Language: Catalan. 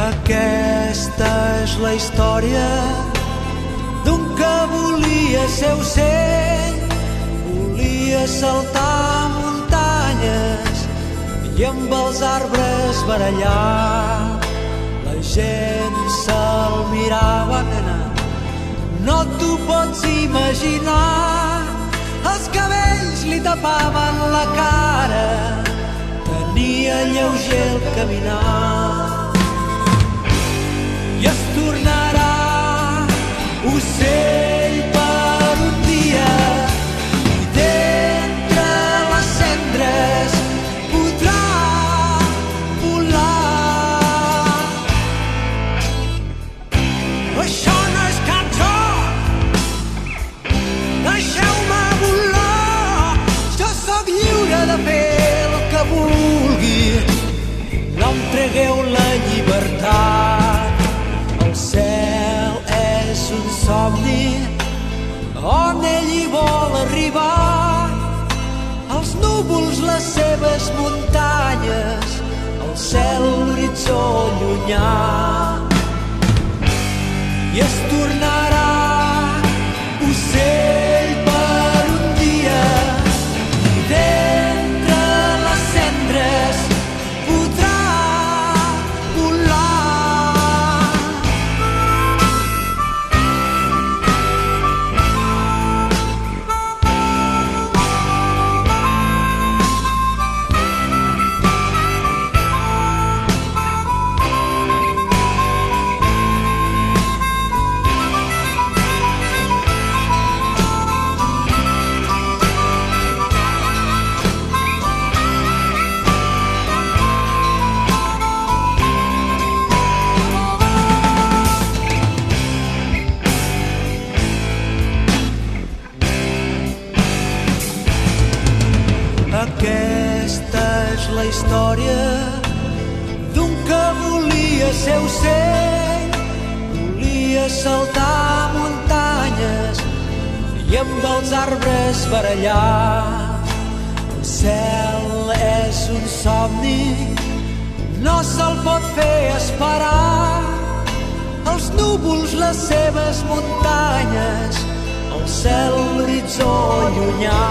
Aquesta és la història d'un que volia ser ocell, volia saltar muntanyes i amb els arbres barallar. La gent se'l mirava anar, no t'ho pots imaginar. Els cabells li tapaven la cara, tenia lleuger el caminar. I es tornarà ocell per un dia i d'entre les cendres podrà volar. Això no és cançó, deixeu-me volar. Jo sóc lliure de fer el que vulgui, no em tregueu la llibertat. El cel és un somni on ell hi vol arribar. Els núvols, les seves muntanyes, el cel, l'horitzó llunyà. I es tornarà ocell per un dia i d'entre les cendres podrà volar. Aquesta és la història d'un que volia ser ocell, volia saltar muntanyes i amb els arbres barallar. El cel és un somni, no se'l pot fer esperar. Els núvols, les seves muntanyes, el cel, l'horitzó llunyà.